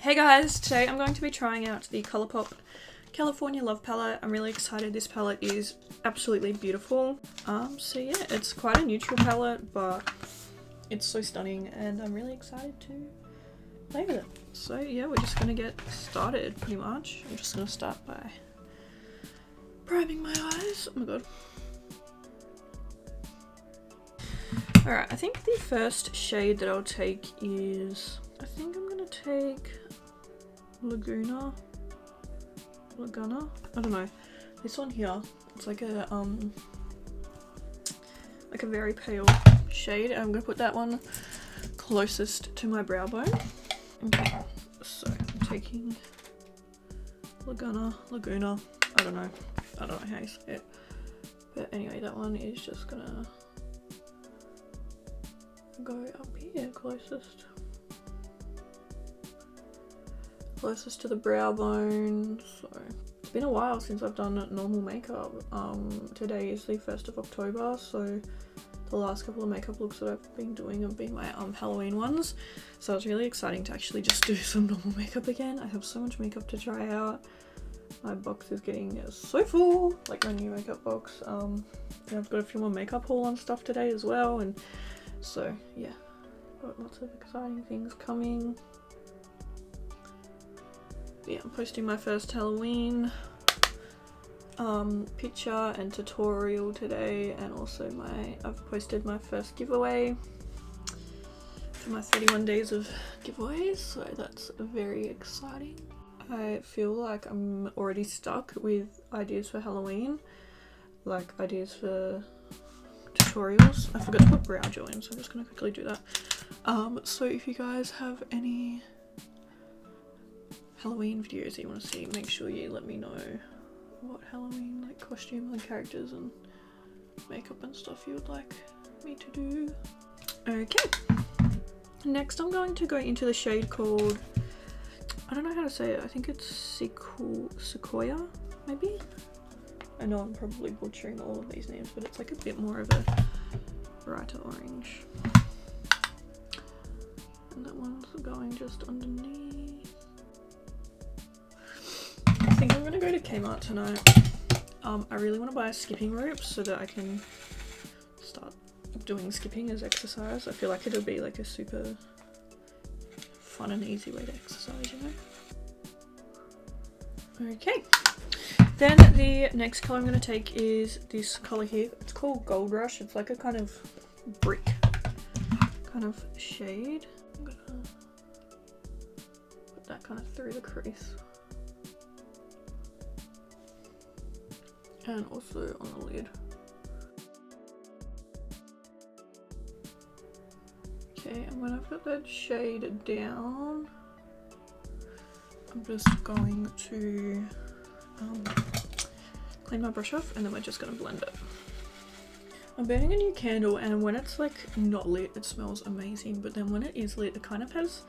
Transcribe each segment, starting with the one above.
Hey guys, today I'm going to be trying out the ColourPop California Love palette. I'm really excited. This palette is absolutely beautiful. So yeah, it's quite a neutral palette, but it's so stunning and I'm really excited to play with it. So yeah, we're just gonna get started pretty much. I'm just gonna start by priming my eyes. Oh my god. Alright, I think the first shade that I'll take is, I think I'm gonna take Laguna, I don't know, this one here, it's like a very pale shade. I'm gonna put that one closest to my brow bone. Okay, so I'm taking Laguna, I don't know how you say it, but anyway, that one is just gonna go up here closest to the brow bone. So it's been a while since I've done normal makeup. Today is the 1st of October, so the last couple of makeup looks that I've been doing have been my Halloween ones, so it's really exciting to actually just do some normal makeup again. I have so much makeup to try out. My box is getting so full, like my new makeup box. And I've got a few more makeup haul on stuff today as well, and so yeah, got lots of exciting things coming. Yeah, I'm posting my first Halloween picture and tutorial today, and also I've posted my first giveaway for my 31 days of giveaways, so that's very exciting. I feel like I'm already stuck with ideas for Halloween, like ideas for tutorials. I forgot to put brow gel in, so I'm just gonna quickly do that. So if you guys have any Halloween videos that you want to see, make sure you let me know what Halloween like costumes and characters and makeup and stuff you would like me to do. Okay, next I'm going to go into the shade called, I don't know how to say it, I think it's Sequoia maybe? I know I'm probably butchering all of these names, but it's like a bit more of a brighter orange. And that one's going just underneath. I think I'm gonna go to Kmart tonight. I really want to buy a skipping rope so that I can start doing skipping as exercise. I feel like it'll be like a super fun and easy way to exercise, you know? Okay. Then the next colour I'm going to take is this colour here. It's called Gold Rush. It's like a kind of brick kind of shade. I'm going to put that kind of through the crease. And also on the lid. Okay, and when I've got that shade down, I'm just going to clean my brush off, and then we're just gonna blend it. I'm burning a new candle, and when it's like not lit it smells amazing, but then when it is lit it kind of has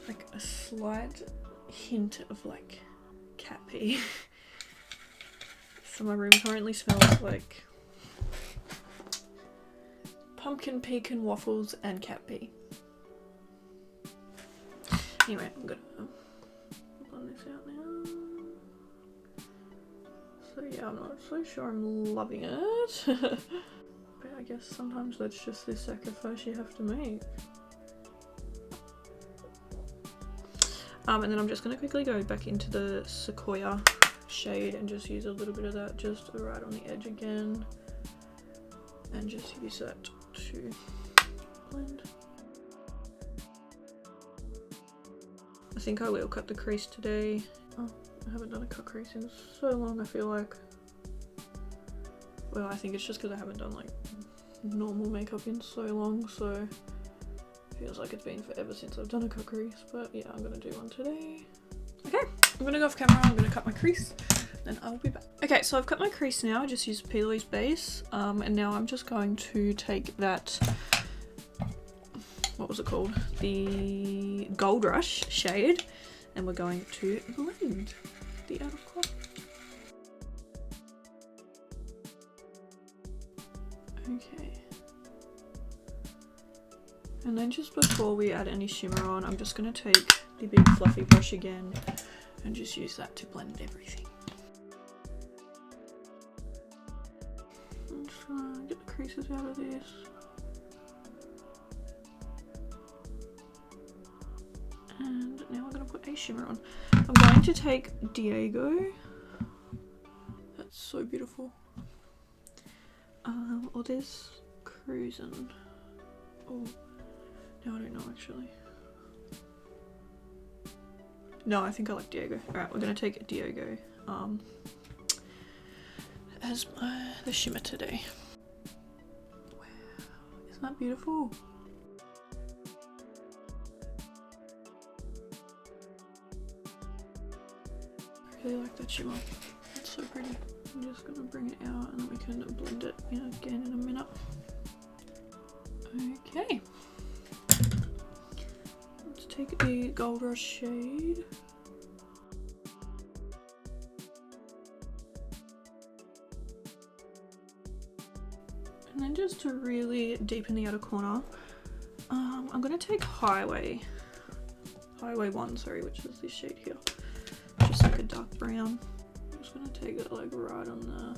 like a slight hint of like cat pee. So my room currently smells like pumpkin pecan waffles and cat pee. Anyway, I'm gonna blend this out now. So yeah, I'm not so sure I'm loving it. But I guess sometimes that's just the sacrifice you have to make. And then I'm just going to quickly go back into the Sequoia shade and just use a little bit of that just right on the edge again. And just use that to blend. I think I will cut the crease today. Oh, I haven't done a cut crease in so long, I feel like. Well, I think it's just because I haven't done like normal makeup in so long, so it feels like it's been forever since I've done a cut crease, but yeah, I'm gonna do one today. Okay, I'm gonna go off camera, I'm gonna cut my crease, then I'll be back. Okay, so I've cut my crease now, I just used P. Louise base, and now I'm just going to take that, what was it called? The Gold Rush shade, and we're going to blend the outer corner. Okay. And then just before we add any shimmer on, I'm just going to take the big fluffy brush again and just use that to blend everything. I'm just going to get the creases out of this. And now we're going to put a shimmer on. I'm going to take Diego. That's so beautiful. Or this Cruisin'. Oh, no, I don't know actually. No, I think I like Diego. Alright, we're going to take Diego as the shimmer today. Wow, isn't that beautiful? I really like that shimmer. It's so pretty. I'm just gonna bring it out and then we can blend it in again in a minute. Okay. Let's take a Gold Rush shade. And then just to really deepen the outer corner, I'm gonna take Highway 1, sorry, which is this shade here. Just like a dark brown. I'm just gonna take it like right on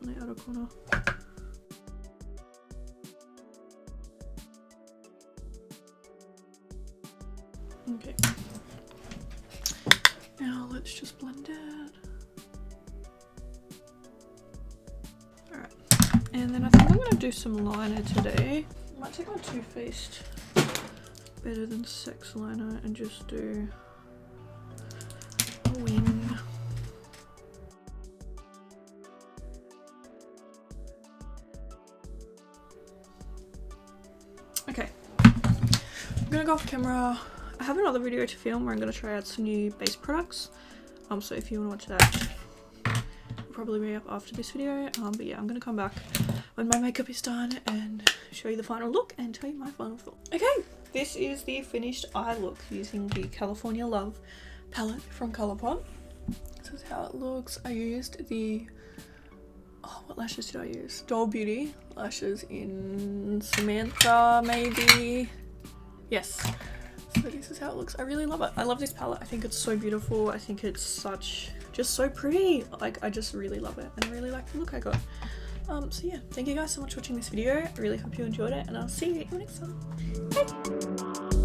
the outer corner. Okay. Now let's just blend it. Alright. And then I think I'm gonna do some liner today. I might take my Too Faced Better Than Sex liner and just do a wing. Okay, I'm gonna go off camera. I have another video to film where I'm gonna try out some new base products. So if you want to watch that, it'll probably be up after this video. But yeah, I'm gonna come back when my makeup is done and show you the final look and tell you my final thought. Okay, this is the finished eye look using the California Love palette from ColourPop. This is how it looks. I used the, what lashes did I use? Doll Beauty lashes in Samantha, maybe. Yes. So this is how it looks. I really love it. I love this palette. I think it's so beautiful. I think it's just so pretty. Like, I just really love it. And I really like the look I got. So yeah, thank you guys so much for watching this video. I really hope you enjoyed it and I'll see you next time. Bye!